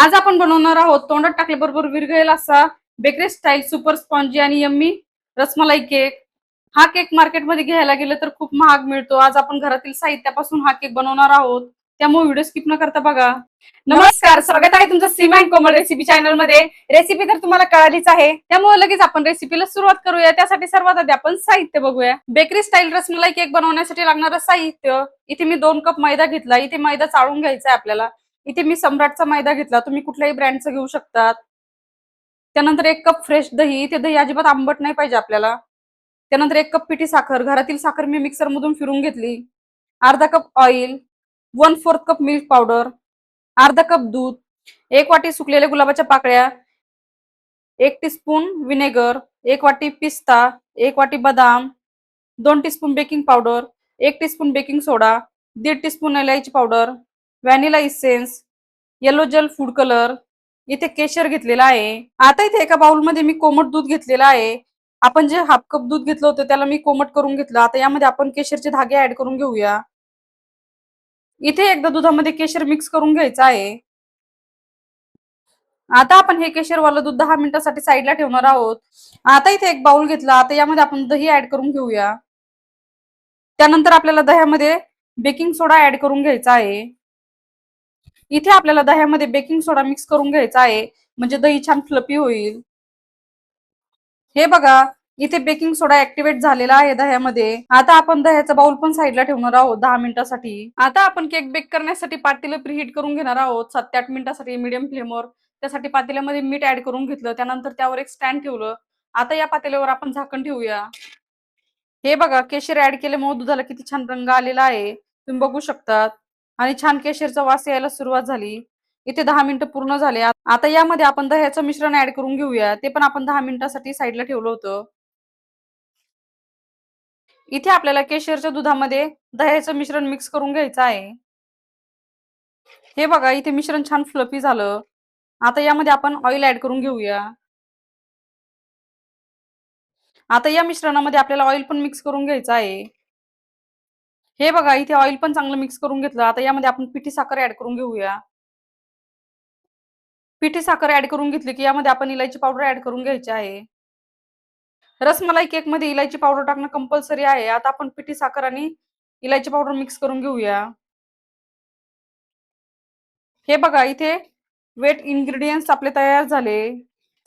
आज आपण बनवणार आहोत तोंडात टाकल्याबरोबर विरघळेल असा बेकरी स्टाईल सुपर स्पॉन्जी आणि यम्मी रसमलाई केक। हा केक मार्केटमध्ये घ्यायला गेलं तर खूप महाग मिळतो। आज आपण घरातील साहित्यापासून हा केक बनवणार आहोत, त्यामुळे व्हिडिओ स्किप न करता बघा। नमस्कार, स्वागत आहे तुमचं सीमा अँड कोमल रेसिपी चॅनल मध्ये। रेसिपी तर तुम्हाला कळालीच आहे, त्यामुळे लगेच आपण रेसिपीला सुरुवात करूया। त्यासाठी सर्वात आधी आपण साहित्य बघूया। बेकरी स्टाईल रसमलाई केक बनवण्यासाठी लागणारं साहित्य, इथे मी 2 कप मैदा घेतला। इथे मैदा चाळून घ्यायचा आहे आपल्याला। इथे मी सम्राटचा मैदा घेतला, तुम्ही कुठल्याही ब्रँडचा घेऊ शकतात। त्यानंतर 1 कप फ्रेश दही, इथे दही अजिबात आंबट नाही पाहिजे आपल्याला। त्यानंतर 1 कप पिठी साखर, घरातील साखर मी मिक्सर मधून फिरून घेतली। अर्धा cup oil, 1/4 cup milk powder, अर्धा कप दूध, 1 वाटी सुकलेल्या गुलाबाच्या पाकळ्या, 1 टीस्पून विनेगर, 1 वाटी पिस्ता, 1 वाटी बदाम, 2 teaspoon baking powder, 1 teaspoon baking soda, 1.5 teaspoon इलायची powder, vanilla essence, yellow gel food colour, इथे केशर घेतलेला आहे। आता इथे एका बाउल मध्ये मी कोमट दूध घेतलेला आहे। आपण जे हाफ कप दूध घेतलं होतं त्याला मी कोमट करून घेतलं। आता यामध्ये आपण केशरचे धागे ऍड करून घेऊया। इथे एकदा दुधामध्ये केशर मिक्स करून घ्यायचं आहे। आता आपण हे केशरवालं दूध 10 मिनिटांसाठी साईडला ठेवणार आहोत। आता इथे एक बाउल घेतला, आता यामध्ये आपण दही ऍड करून घेऊया। त्यानंतर आपल्याला दह्यामध्ये बेकिंग सोडा ऍड करून घ्यायचा आहे। इथे आपल्याला दह्यामध्ये बेकिंग सोडा मिक्स करून घ्यायचा आहे, म्हणजे दही छान फ्लफी होईल। हे बघा, इथे बेकिंग सोडा ऍक्टिव्हेट झालेला आहे दह्यामध्ये। आता आपण दह्याचा बाउल पण साईडला ठेवणार आहोत 10 मिनिटांसाठी। आता आपण केक बेक करण्यासाठी पातेलं प्रीहीट करून घेणार आहोत 7 ते 8 मिनिटांसाठी मीडियम फ्लेमवर। त्यासाठी पातेल्यामध्ये मीठ ऍड करून घेतलं, त्यानंतर त्यावर एक स्टँड ठेवलं। आता या पातेल्यावर आपण झाकण ठेवूया। हे बघा, केशर ऍड केल्यामुळे दुधाला किती छान रंग आलेला आहे, तुम्ही बघू शकता। आणि छान केशरचा वास यायला सुरुवात झाली। इथे 10 मिनिटं पूर्ण झाले। आता यामध्ये आपण दह्याचं मिश्रण ऍड करून घेऊया, ते पण आपण 10 मिनिटांसाठी साईडला ठेवलं होतं। इथे आपल्याला केशरच्या दुधामध्ये दह्याचं मिश्रण मिक्स करून घ्यायचं आहे। हे बघा, इथे मिश्रण छान फ्लफी झालं। आता यामध्ये आपण ऑइल ऍड करून घेऊया। आता या मिश्रणामध्ये आपल्याला ऑइल पण मिक्स करून घ्यायचं आहे। हे बघा, इथे ऑइल पण चांगलं मिक्स करून घेतलं। आता यामध्ये आपण पिठी साखर ऍड करून घेऊया। पिठी साखर ऍड करून घेतली की यामध्ये आपण इलायची पावडर ऍड करून घ्यायची आहे। रसमलाई केक मध्ये इलायची पावडर टाकणं कंपल्सरी आहे। आता आपण पिठी साखर आणि इलायची पावडर मिक्स करून घेऊया। हे बघा, इथे वेट इन्ग्रेडियंट्स आपले तयार झाले।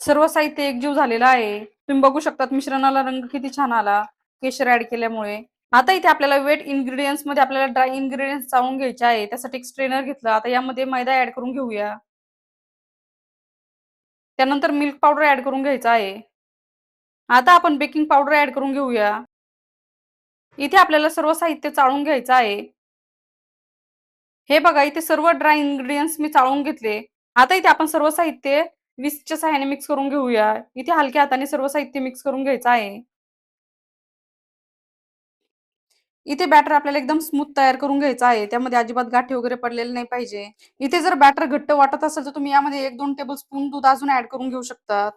सर्व साहित्य एकजीव झालेलं आहे, तुम्ही बघू शकता। मिश्रणाला रंग किती छान आला केशर ऍड केल्यामुळे। आता इथे आपल्याला वेट इन्ग्रेडियंट्स मध्ये आपल्याला ड्राय इन्ग्रेडियंट्स चाळून घ्यायचे आहे, त्यासाठी एक स्ट्रेनर घेतला। आता यामध्ये मैदा ऍड करून घेऊया। त्यानंतर मिल्क पावडर ऍड करून घ्यायचा आहे। आता आपण बेकिंग पावडर ऍड करून घेऊया। इथे आपल्याला सर्व साहित्य चाळून घ्यायचं आहे। हे बघा, इथे सर्व ड्राय इन्ग्रेडियंट्स मी चाळून घेतले। आता इथे आपण सर्व साहित्य विस्कच्या सहाय्याने मिक्स करून घेऊया। इथे हलक्या हाताने सर्व साहित्य मिक्स करून घ्यायचं आहे। इथे बॅटर आपल्याला एकदम स्मूथ तयार करून घ्यायचं आहे, त्यामध्ये अजिबात गाठी वगैरे पडलेले नाही पाहिजे। इथे जर बॅटर घट्ट वाटत असेल तर तुम्ही यामध्ये 1-2 टेबलस्पून दूध अजून ऍड करून घेऊ शकता।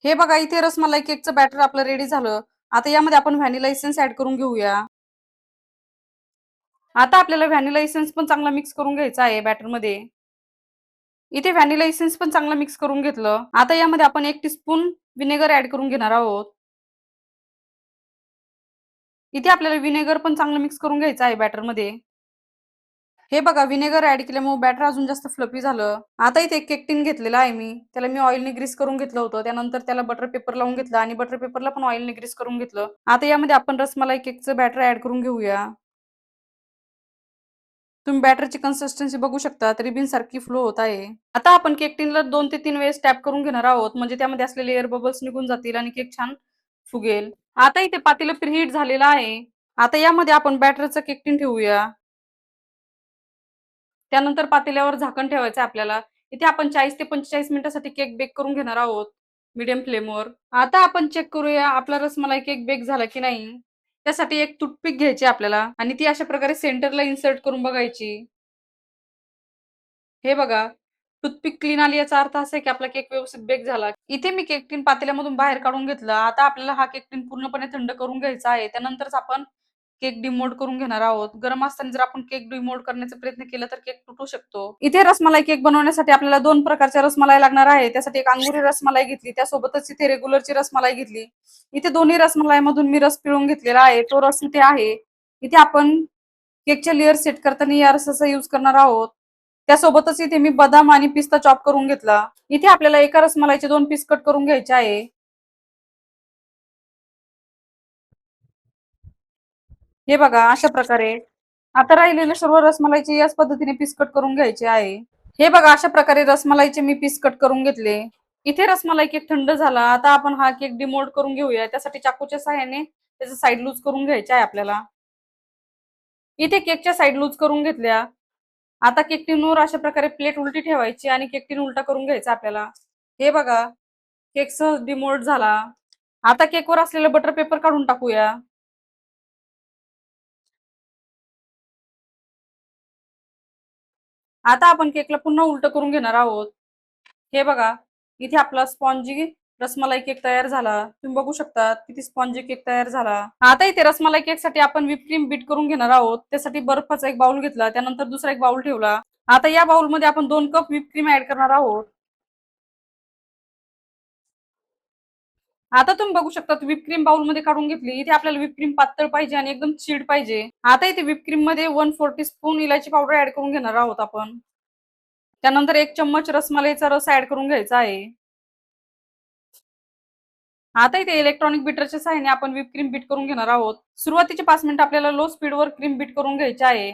हे बघा, इथे रसमलाई केकचं बॅटर आपलं रेडी झालं। आता यामध्ये आपण व्हॅनिला इसेन्स ऍड करून घेऊया। आता आपल्याला व्हॅनिला इसेन्स पण चांगला मिक्स करून घ्यायचा आहे बॅटरमध्ये। इथे व्हॅनिला इसेन्स पण चांगलं मिक्स करून घेतलं। आता यामध्ये आपण 1 टीस्पून विनेगर ऍड करून घेणार आहोत। इथे आपल्याला विनेगर पण चांगलं मिक्स करून घ्यायचं आहे बॅटरमध्ये। हे बघा, विनेगर ऍड केल्यामुळे बॅटर अजून जास्त फ्लफी झालं। आता इथे एक केक टिन घेतलेला आहे मी, त्याला मी ऑइलने ग्रीस करून घेतलं होतं। त्यानंतर त्याला बटर पेपर लावून घेतला आणि बटर पेपरला पण ऑइलने ग्रीस करून घेतलं। आता यामध्ये आपण रसमलाई केकचं बॅटर ऍड करून घेऊया। तुम्ही बॅटरची कन्सिस्टन्सी बघू शकता, रिबीन सारखी फ्लो होत आहे। आता आपण केक टिनला 2 ते 3 वेळेस टॅप करून घेणार आहोत, म्हणजे त्यामध्ये असलेले एअर बबल्स निघून जातील आणि केक छान फुगेल। आता इथे पातेलं प्रीहीट झालेलं आहे। आता यामध्ये आपण बॅटरचं केक टिन ठेवूया। त्यानंतर पातेल्यावर झाकण ठेवायचं आपल्याला। इथे आपण 40 ते 45 मिनिटांसाठी केक बेक करून घेणार आहोत मीडियम फ्लेमवर। आता आपण चेक करूया आपला रसमलाई केक बेक झाला की नाही। त्यासाठी एक टूथपिक घ्यायची आपल्याला आणि ती अशा प्रकारे सेंटरला इन्सर्ट करून बघायची। हे बघा, टूथपिक क्लीन आली याचा अर्थ असा आहे की आपला केक व्यवस्थित बेक झाला। इथे मी केक टिन पातेल्यामधून बाहेर काढून घेतला। आता आपल्याला हा केक टिन पूर्णपणे थंड करून घ्यायचा आहे, त्यानंतरच आपण केक डिमोल्ड करून घेणार आहोत. गरम असताना जर आपण केक डिमोल्ड करण्याचा प्रयत्न केला तर केक तुटू शकतो. इथे रसमलाई केक बनवण्यासाठी आपल्याला 2 प्रकारच्या रसमलाई लागणार आहे. त्यासाठी एक अंगुरी रसमलाई घेतली, त्यासोबतच इथे रेग्युलरची रसमलाई घेतली. इथे दोन्ही रसमलाईमधून मी रस पिळून घेतलेला आहे, तो रस इथे आहे. इथे आपण केकचे लेयर सेट करताना या रसाचा यूज करणार आहोत. त्यासोबतच इथे मी बदाम आणि पिस्ता चॉप करून घेतला. इथे आपल्याला एका रसमलाईचे 2 पीस कट करून घ्यायचे आहे. हे बघा अशा प्रकारे. आता राहिलेले सर्व रसमलाईचे याच पद्धतीने पीस कट करून घ्यायचे आहे. हे बघा अशा प्रकारे रसमलाईचे मी पीस कट करून घेतले. इथे रसमलाई केक थंड झाला. आता आपण हा केक डिमोल्ड करून घेऊया. त्यासाठी चाकूच्या सहाय्याने त्याचा साईड लूज करून घ्यायचा आहे आपल्याला. इथे केकच्या साईड लूज करून घेतल्या. आता केक टिनवर अशा प्रकारे प्लेट उलटी ठेवायची आणि केक टिन उलटा करून घ्यायचा आपल्याला. हे बघा केक सहज डिमोल्ड झाला. आता केकवर असलेलं बटर पेपर काढून टाकूया. आता आपण केकला पुन्हा उलट करून घेणार आहोत. हे बघा इथे आपला स्पॉन्जी रसमलाई केक तयार झाला. तुम्ही बघू शकता किती स्पॉन्जी केक तयार झाला. आता इथे रसमलाई केक साठी आपण व्हिप क्रीम बीट करून घेणार आहोत. त्यासाठी बर्फाचा एक बाउल घेतला, त्यानंतर दुसरा एक बाउल ठेवला. आता या बाउल मध्ये आपण 2 कप व्हिप क्रीम ऍड करणार आहोत. आता तुम्ही बघू शकता व्हिप क्रीम बाउल मध्ये काढून घेतली. इथे आपल्याला व्हिप क्रीम पातळ पाहिजे आणि एकदम चिड पाहिजे. आता इथे व्हिप क्रीम मध्ये 1/4 टीस्पून इलायची पावडर ऍड करून घेणार आहोत आपण. त्यानंतर 1 चम्मच रसमलाईचा रस ऍड करून घ्यायचा आहे. आता इथे इलेक्ट्रॉनिक बीटरच्या सहाय्याने आपण व्हिप क्रीम बीट करून घेणार आहोत. सुरुवातीचे 5 मिनिट आपल्याला लो स्पीडवर क्रीम बीट करून घ्यायचे आहे.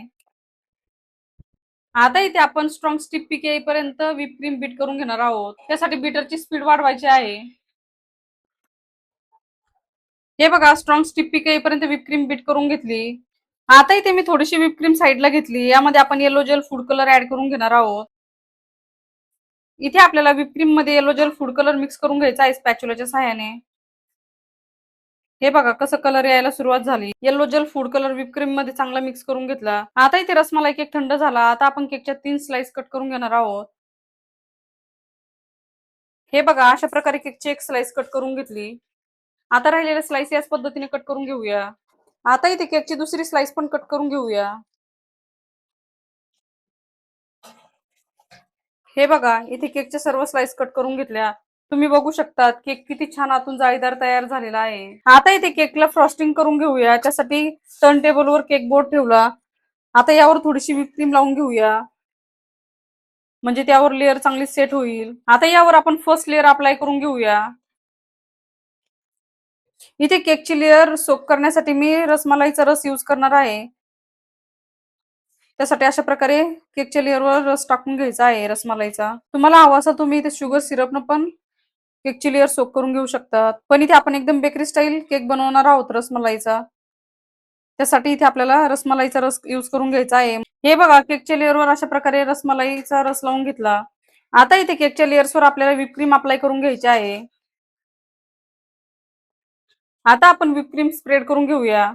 आता इथे आपण स्ट्रॉंग स्टिप पीक येईपर्यंत व्हिप क्रीम बीट करून घेणार आहोत. त्यासाठी बीटरची स्पीड वाढवायची आहे. हे बघा स्ट्रॉंग स्टिप पीक येईपर्यंत व्हिप क्रीम बीट करून घेतली. आता इथे मी थोडीशी व्हिप क्रीम साईडला घेतली. यामध्ये आपण yellow gel food colour add करून घेणार आहोत. इथे आपल्याला व्हिप क्रीम मध्ये yellow gel food colour mix करून घ्यायचा आहे स्पॅच्युलाच्या सहाय्याने. हे बघा कसं कलर यायला सुरुवात झाली. Yellow gel food colour whip cream मध्ये चांगला मिक्स करून घेतला. आता इथे रसमलाई केक थंड झाला. आता आपण केकच्या 3 स्लाइस कट करून घेणार आहोत. हे बघा अशा प्रकारे केकची एक स्लाइस कट करून घेतली. आता राहिलेल्या स्लाइस याच पद्धतीने कट करून घेऊया. आता इथे केकची दुसरी स्लाइस पण कट करून घेऊया. हे बघा इथे केकच्या सर्व स्लाइस कट करून घेतल्या. तुम्ही बघू शकता केक किती छान आतून जाळीदार तयार झालेला आहे. आता इथे केकला फ्रॉस्टिंग करून घेऊया. त्यासाठी टर्न टेबलवर केक बोर्ड ठेवला. आता यावर थोडीशी व्हिप क्रीम लावून घेऊया, म्हणजे त्यावर लेअर चांगली सेट होईल. आता यावर आपण फर्स्ट लेअर अप्लाय करून घेऊया. इथे केकची लेअर सोक करण्यासाठी मी रसमलाईचा रस यूज करणार आहे. त्यासाठी अशा प्रकारे केकच्या लेअरवर रस टाकून घ्यायचा आहे रसमलाईचा. तुम्हाला हवा असा तुम्ही इथे शुगर सिरपनं पण केकची लेअर सोक करून घेऊ शकतात. पण इथे आपण एकदम बेकरी स्टाईल केक बनवणार आहोत रसमलाईचा. त्यासाठी इथे आपल्याला रसमलाईचा रस यूज करून घ्यायचा आहे. हे बघा केकच्या लेअरवर अशा प्रकारे रसमलाईचा रस लावून घेतला. आता इथे केकच्या लेअर्सवर आपल्याला व्हिप क्रीम अप्लाय करून घ्यायची आहे. आता आपण व्हिप क्रीम स्प्रेड करून घेऊया.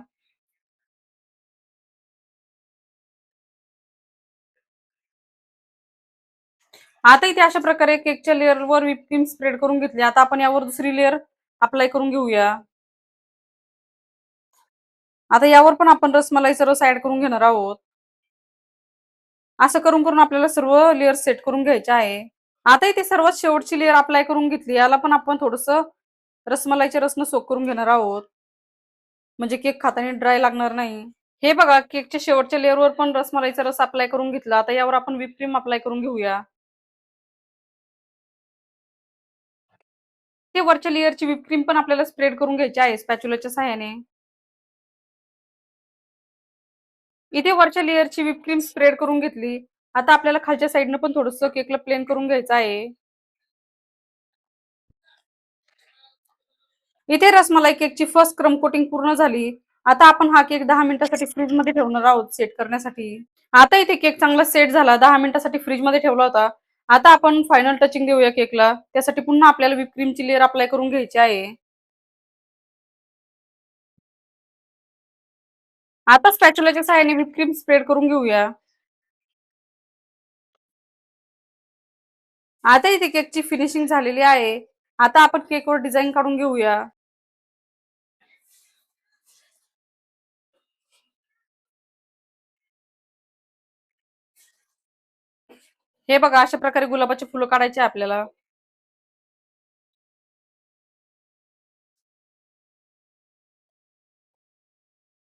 आता इथे अशा प्रकारे केकच्या लेअरवर व्हिप क्रीम स्प्रेड करून घेतली. आता आपण यावर दुसरी लेअर अप्लाय करून घेऊया. आता यावर पण आपण रसमलाईचा रस ऍड करून घेणार आहोत. असं करून करून आपल्याला सर्व लेअर सेट करून घ्यायचे आहे. आता इथे सर्वात शेवटची लेअर अप्लाय करून घेतली. याला पण आपण थोडस रसमलाईच्या रसनं सोक करून घेणार आहोत, म्हणजे केक खाताना ड्राय लागणार नाही. हे बघा केकच्या शेवटच्या लेअरवर पण रसमलाईचा रस अप्लाय करून घेतला. आता यावर आपण व्हिप क्रीम अप्लाय करून घेऊया. ते वरच्या लेअरची व्हिप क्रीम पण आपल्याला स्प्रेड करून घ्यायची आहे स्पॅच्युलाच्या सहाय्याने. इथे वरच्या लेअरची व्हिप क्रीम स्प्रेड करून घेतली. आता आपल्याला खालच्या साईडनं पण थोडंसं केकला प्लेन करून घ्यायचं आहे. इथे रसमलाई केकची फर्स्ट क्रम कोटिंग पूर्ण झाली. आता आपण हा केक 10 मिनिटांसाठी फ्रीज मध्ये ठेवणार आहोत सेट करण्यासाठी. आता इथे केक चांगला सेट झाला. 10 मिनिटांसाठी फ्रीज मध्ये ठेवला होता. आता आपण फायनल टचिंग देऊया केकला. त्यासाठी पुन्हा आपल्याला व्हिप क्रीमची लेअर अप्लाय करून घ्यायची आहे. आता स्पॅच्युलाच्या सहाय्याने व्हिप क्रीम स्प्रेड करून घेऊया. आता इथे केकची फिनिशिंग झालेली आहे. आता आपण केकवर डिझाईन काढून घेऊया. हे बघा अशा प्रकारे गुलाबाची फुलं काढायची आपल्याला.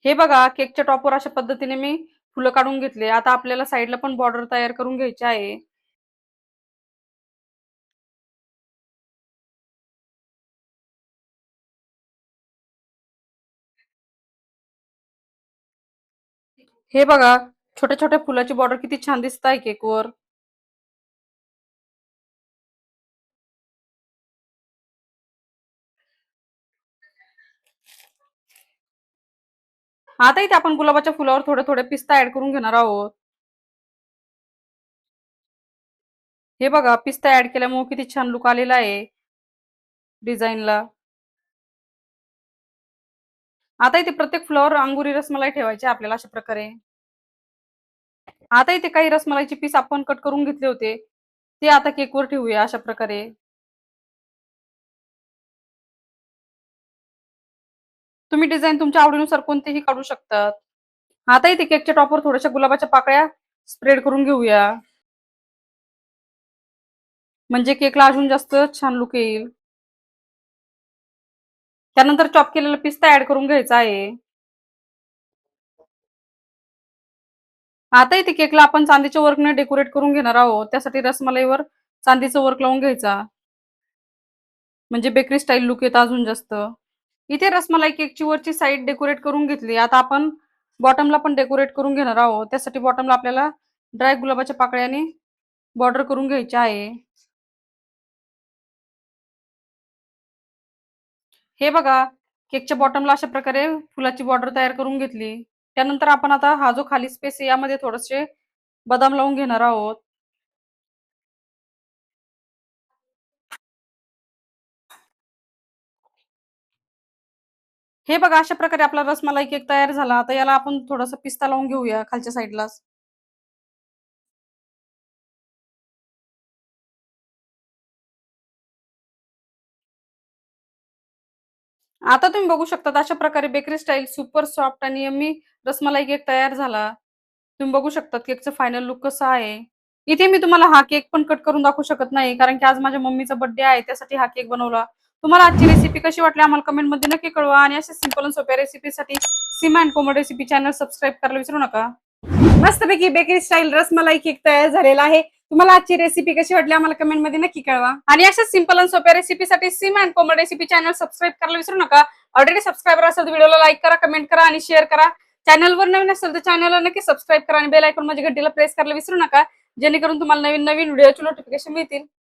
हे बघा केकच्या टॉपवर अशा पद्धतीने मी फुलं काढून घेतले. आता आपल्याला साईडला पण बॉर्डर तयार करून घ्यायची आहे. हे बघा छोट्या छोट्या फुलाची बॉर्डर किती छान दिसत आहे केकवर. आता इथे आपण गुलाबाच्या फुलावर थोडे थोडे पिस्ता ऍड करून घेणार आहोत. हे बघा पिस्ता ऍड केल्यामुळे किती छान लुक आलेला आहे डिझाईनला. आता इथे प्रत्येक फुलावर अंगुरी रसमलाई ठेवायची आपल्याला अशा प्रकारे. आता इथे काही रसमलाईचे पीस आपण कट करून घेतले होते ते आता केकवर ठेवूया अशा प्रकारे. तुम्ही डिझाईन तुमच्या आवडीनुसार कोणतेही काढू शकतात. आता इथे केकच्या टॉपवर थोड्याशा गुलाबाच्या पाकळ्या स्प्रेड करून घेऊया, म्हणजे केकला अजून जास्त छान लुक येईल. त्यानंतर चॉप केलेला पिस्ता ऍड करून घ्यायचा आहे. आता इथे केकला आपण चांदीच्या वर्कने डेकोरेट करून घेणार आहोत. त्यासाठी रसमलाईवर चांदीचं वर्क लावून घ्यायचा, म्हणजे बेकरी स्टाईल लुक येतं अजून जास्त. इथे रसमलाई केकची वरची साईड डेकोरेट करून घेतली. आता आपण बॉटमला पण डेकोरेट करून घेणार आहोत. त्यासाठी बॉटमला आपल्याला ड्राय गुलाबाच्या पाकळ्याने बॉर्डर करून घ्यायची आहे. हे बघा केकच्या बॉटमला अशा प्रकारे फुलाची बॉर्डर तयार करून घेतली. त्यानंतर आपण आता हा जो खाली स्पेस आहे यामध्ये थोडेसे बदाम लावून घेणार आहोत. हे बघा अशा प्रकारे आपला रसमलाई केक तयार झाला. आता याला आपण थोडासा पिस्ता लावून घेऊया खालच्या साईडलाच. आता तुम्ही बघू शकता अशा प्रकारे बेकरी स्टाईल सुपर सॉफ्ट आणि यम्मी रसमलाई केक तयार झाला. तुम्ही बघू शकता केकचं फायनल लुक कसं आहे. इथे मी तुम्हाला हा केक पण कट करून दाखवू शकत नाही, कारण की आज माझ्या मम्मीचा बर्थडे आहे, त्यासाठी हा केक बनवला. तुम्हाला आजची रेसिपी कशी वाटली आम्हाला कमेंट मध्ये नक्की कळवा, आणि अशा सिंपल आणि सोप्या रेसिपीसाठी Seema and Komal recipe channel subscribe करायला विसरू नका. मस्तपैकी बेकरी स्टाईल रसमलाई केक तयार झालेला आहे. तुम्हाला आजची रेसिपी कशी वाटली आम्हाला कमेंट मध्ये नक्की कळवा, आणि अशा सिंपल आणि सोप्या रेसिपीसाठी Seema and Komal recipe channel subscribe करायला विसरू नका. ऑलरेडी सबस्क्रायबर असेल तर व्हिडिओला लाईक करा, कमेंट करा आणि शेअर करा. चॅनलवर नवीन असेल तर चॅनलला नक्की सबस्क्राईब करा आणि बेल आयकॉन म्हणजे घंटीला प्रेस करायला विसरू नका, जेणेकरून तुम्हाला नवीन नवीन व्हिडिओचे नोटिफिकेशन मिळतील.